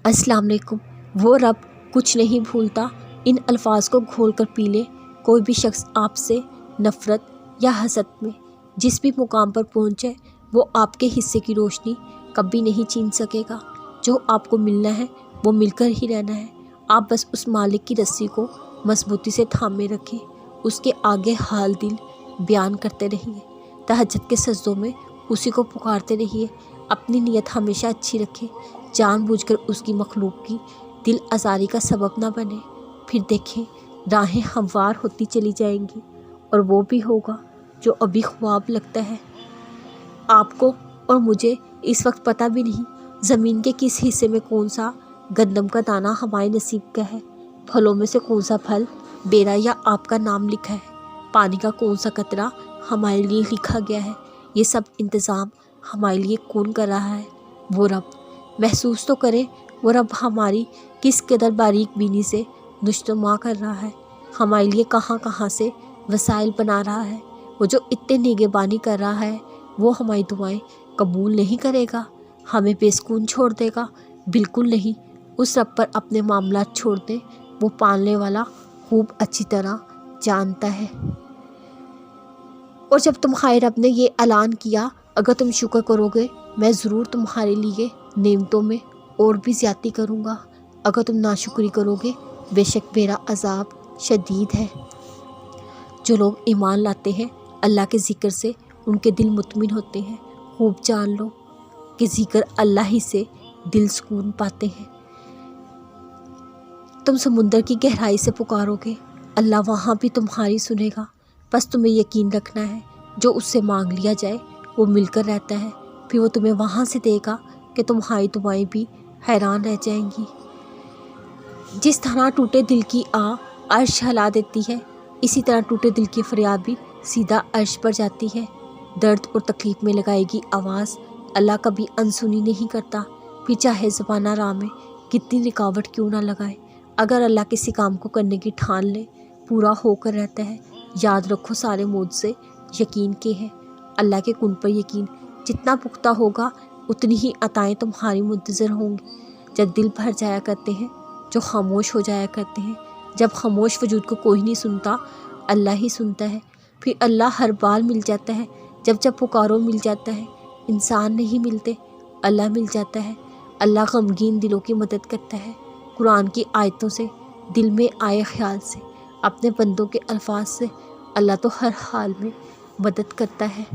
अस्सलाम वालेकुम। वो रब कुछ नहीं भूलता, इन अल्फाज को घोल कर पी ले। कोई भी शख्स आपसे नफ़रत या हसद में जिस भी मुकाम पर पहुँचे, वो आपके हिस्से की रोशनी कभी नहीं छीन सकेगा। जो आपको मिलना है वो मिलकर ही रहना है। आप बस उस मालिक की रस्सी को मजबूती से थामे रखें, उसके आगे हाल दिल बयान करते रहिए, तहज्जुद के सजदों में उसी को पुकारते रहिए। अपनी नीयत हमेशा अच्छी रखें, जानबूझकर उसकी मखलूक की दिल आज़ारी का सबब ना बने। फिर देखें राहें हमवार होती चली जाएंगी और वो भी होगा जो अभी ख्वाब लगता है। आपको और मुझे इस वक्त पता भी नहीं ज़मीन के किस हिस्से में कौन सा गंदम का दाना हमारे नसीब का है, फलों में से कौन सा फल मेरा या आपका नाम लिखा है, पानी का कौन सा कतरा हमारे लिए लिखा गया है। ये सब इंतज़ाम हमारे लिए कौन कर रहा है? वो रब। महसूस तो करें वो रब हमारी किस कदर बारीक बीनी से नुश्तमा कर रहा है, हमारे लिए कहाँ कहाँ से वसाइल बना रहा है। वो जो इतने निगहबानी कर रहा है, वो हमारी दुआएं कबूल नहीं करेगा, हमें बेसुकून छोड़ देगा? बिल्कुल नहीं। उस रब पर अपने मामलात छोड़ दें, वो पालने वाला खूब अच्छी तरह जानता है। और जब तुम्हारे रब ने ये ऐलान किया, अगर तुम शुक्र करोगे मैं ज़रूर तुम्हारे लिए नेमतों में और भी ज़्यादती करूँगा, अगर तुम नाशुक्री करोगे बेशक मेरा अज़ाब शदीद है। जो लोग ईमान लाते हैं अल्लाह के ज़िक्र से, उनके दिल मुतमिन होते हैं। खूब जान लो कि ज़िक्र अल्लाह ही से दिल सुकून पाते हैं। तुम समुंदर की गहराई से पुकारोगे, अल्लाह वहाँ भी तुम्हारी सुनेगा। बस तुम्हें यकीन रखना है, जो उससे मांग लिया जाए वो मिलकर रहता है। फिर वो तुम्हें वहाँ से देगा कि तुम्हारी दुआएं भी हैरान रह जाएंगी। जिस तरह टूटे दिल की अर्श हिला देती है, इसी तरह टूटे दिल की फरियाद भी सीधा अर्श पर जाती है। दर्द और तकलीफ़ में लगाएगी आवाज़ अल्लाह कभी अनसुनी नहीं करता। फिर चाहे ज़बाना राह में कितनी रुकावट क्यों ना लगाए, अगर अल्लाह किसी काम को करने की ठान ले, पूरा होकर रहता है। याद रखो सारे मौज से यकीन के हैं। अल्लाह के कुन पर यकीन जितना पुख्ता होगा, उतनी ही अताएँ तुम्हारी मुंतज़र होंगी। जब दिल भर जाया करते हैं, जो खामोश हो जाया करते हैं, जब खामोश वजूद को कोई नहीं सुनता, अल्लाह ही सुनता है। फिर अल्लाह हर बार मिल जाता है, जब जब पुकारो मिल जाता है। इंसान नहीं मिलते, अल्लाह मिल जाता है। अल्लाह गमगीन दिलों की मदद करता है। कुरान की आयतों से, दिल में आए ख्याल से, अपने बंदों के अल्फाज से अल्लाह तो हर हाल में मदद करता है।